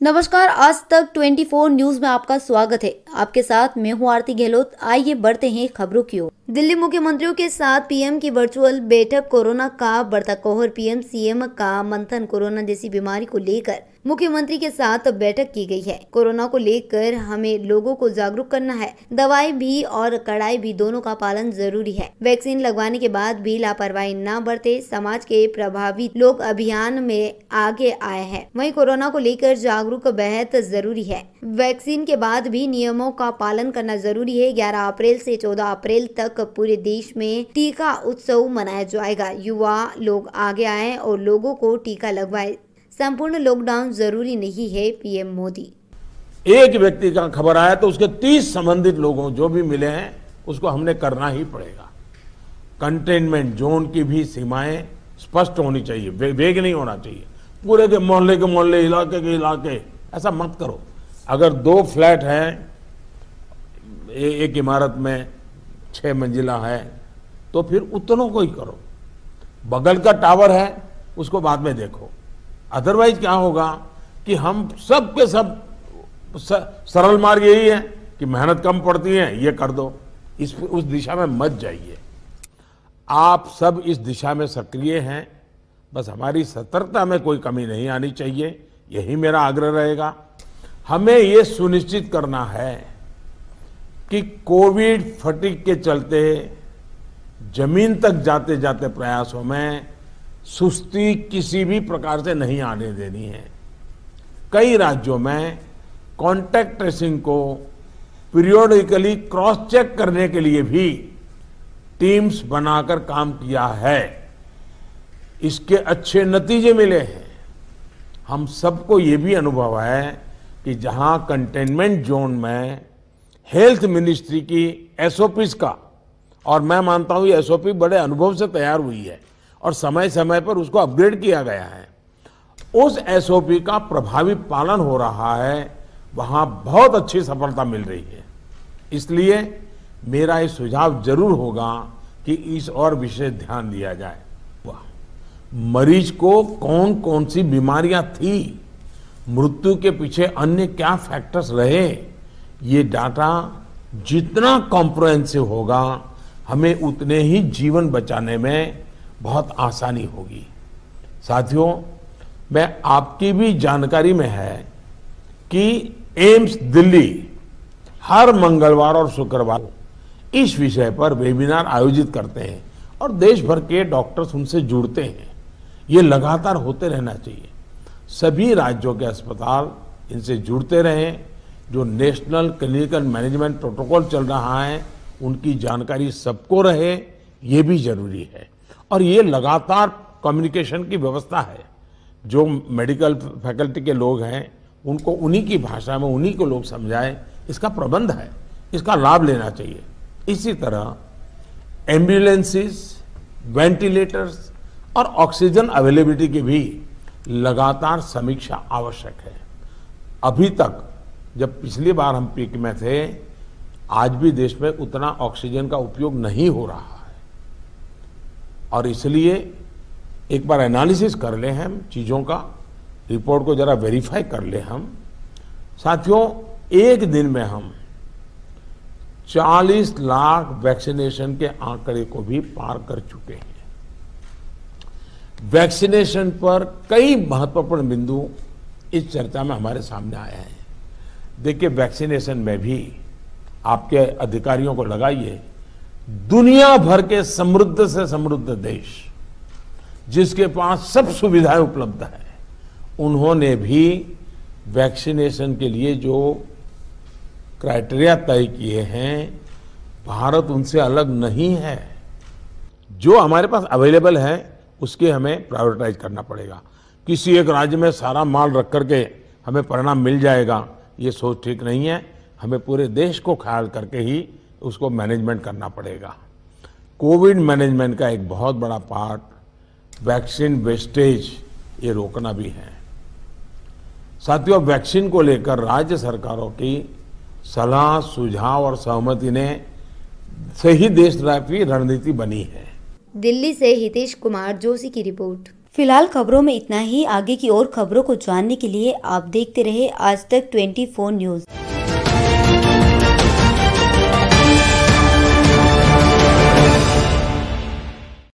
नमस्कार, आज तक 24 न्यूज में आपका स्वागत है। आपके साथ मैं हूं आरती गहलोत। आइए बढ़ते हैं खबरों की ओर। दिल्ली मुख्यमंत्रियों के साथ पीएम की वर्चुअल बैठक। कोरोना का बढ़ता कहर, पीएम सीएम का मंथन। कोरोना जैसी बीमारी को लेकर मुख्यमंत्री के साथ बैठक की गई है। कोरोना को लेकर हमें लोगों को जागरूक करना है। दवाई भी और कड़ाई भी दोनों का पालन जरूरी है। वैक्सीन लगवाने के बाद भी लापरवाही न बरते। समाज के प्रभावित लोग अभियान में आगे आए हैं। वहीं कोरोना को लेकर जागरूक बेहद जरूरी है। वैक्सीन के बाद भी नियमों का पालन करना जरूरी है। 11 अप्रैल से 14 अप्रैल तक पूरे देश में टीका उत्सव मनाया जाएगा। युवा लोग आगे आए और लोगों को टीका लगवाए। संपूर्ण लॉकडाउन जरूरी नहीं है, पीएम मोदी। एक व्यक्ति का खबर आया तो उसके 30 संबंधित लोगों जो भी मिले हैं उसको हमने करना ही पड़ेगा। कंटेनमेंट जोन की भी सीमाएं स्पष्ट होनी चाहिए, वेग नहीं होना चाहिए। पूरे के मोहल्ले, इलाके के इलाके, ऐसा मत करो। अगर 2 फ्लैट हैं, एक इमारत में 6 मंजिला है, तो फिर उतनों को ही करो। बगल का टावर है उसको बाद में देखो। अदरवाइज क्या होगा कि हम सब के सब सरल मार्ग यही है कि मेहनत कम पड़ती है, ये कर दो। उस दिशा में मत जाइए। आप सब इस दिशा में सक्रिय हैं, बस हमारी सतर्कता में कोई कमी नहीं आनी चाहिए, यही मेरा आग्रह रहेगा। हमें ये सुनिश्चित करना है कि कोविड फटीग के चलते जमीन तक जाते जाते प्रयासों में सुस्ती किसी भी प्रकार से नहीं आने देनी है। कई राज्यों में कॉन्टैक्ट ट्रेसिंग को पीरियोडिकली क्रॉस चेक करने के लिए भी टीम्स बनाकर काम किया है। इसके अच्छे नतीजे मिले हैं। हम सबको ये भी अनुभव है कि जहां कंटेनमेंट जोन में हेल्थ मिनिस्ट्री की एसओपीज का, और मैं मानता हूं ये एसओपी बड़े अनुभव से तैयार हुई है और समय समय पर उसको अपग्रेड किया गया है, उस एसओपी का प्रभावी पालन हो रहा है, वहां बहुत अच्छी सफलता मिल रही है। इसलिए मेरा ये सुझाव जरूर होगा कि इस और विशेष ध्यान दिया जाए। मरीज को कौन कौन सी बीमारियां थी, मृत्यु के पीछे अन्य क्या फैक्टर्स रहे, ये डाटा जितना कॉम्प्रिहेंसिव होगा, हमें उतने ही जीवन बचाने में बहुत आसानी होगी। साथियों, मैं आपकी भी जानकारी में है कि एम्स दिल्ली हर मंगलवार और शुक्रवार को इस विषय पर वेबिनार आयोजित करते हैं और देश भर के डॉक्टर्स उनसे जुड़ते हैं। ये लगातार होते रहना चाहिए। सभी राज्यों के अस्पताल इनसे जुड़ते रहें। जो नेशनल क्लिनिकल मैनेजमेंट प्रोटोकॉल चल रहा है उनकी जानकारी सबको रहे, ये भी जरूरी है। और ये लगातार कम्युनिकेशन की व्यवस्था है। जो मेडिकल फैकल्टी के लोग हैं उनको उन्हीं की भाषा में उन्हीं को लोग समझाएं, इसका प्रबंध है, इसका लाभ लेना चाहिए। इसी तरह एम्बुलेंसेस, वेंटिलेटर्स और ऑक्सीजन अवेलेबिलिटी की भी लगातार समीक्षा आवश्यक है। अभी तक जब पिछली बार हम पीक में थे, आज भी देश में उतना ऑक्सीजन का उपयोग नहीं हो रहा है और इसलिए एक बार एनालिसिस कर ले हम चीजों का, रिपोर्ट को जरा वेरीफाई कर ले हम। साथियों, एक दिन में हम 40 लाख वैक्सीनेशन के आंकड़े को भी पार कर चुके हैं। वैक्सीनेशन पर कई महत्वपूर्ण बिंदु इस चर्चा में हमारे सामने आए हैं। देखिए, वैक्सीनेशन में भी आपके अधिकारियों को लगाइए, दुनिया भर के समृद्ध से समृद्ध देश जिसके पास सब सुविधाएं उपलब्ध है, उन्होंने भी वैक्सीनेशन के लिए जो क्राइटेरिया तय किए हैं, भारत उनसे अलग नहीं है। जो हमारे पास अवेलेबल है उसके हमें प्रायोरिटाइज करना पड़ेगा। किसी एक राज्य में सारा माल रख करके हमें परिणाम मिल जाएगा, ये सोच ठीक नहीं है। हमें पूरे देश को ख्याल करके ही उसको मैनेजमेंट करना पड़ेगा। कोविड मैनेजमेंट का एक बहुत बड़ा पार्ट वैक्सीन वेस्टेज, ये रोकना भी है। साथियों, वैक्सीन को लेकर राज्य सरकारों की सलाह, सुझाव और सहमति ने से ही देशव्यापी रणनीति बनी है। दिल्ली से हितेश कुमार जोशी की रिपोर्ट। फिलहाल खबरों में इतना ही। आगे की और खबरों को जानने के लिए आप देखते रहे आज तक 24 न्यूज।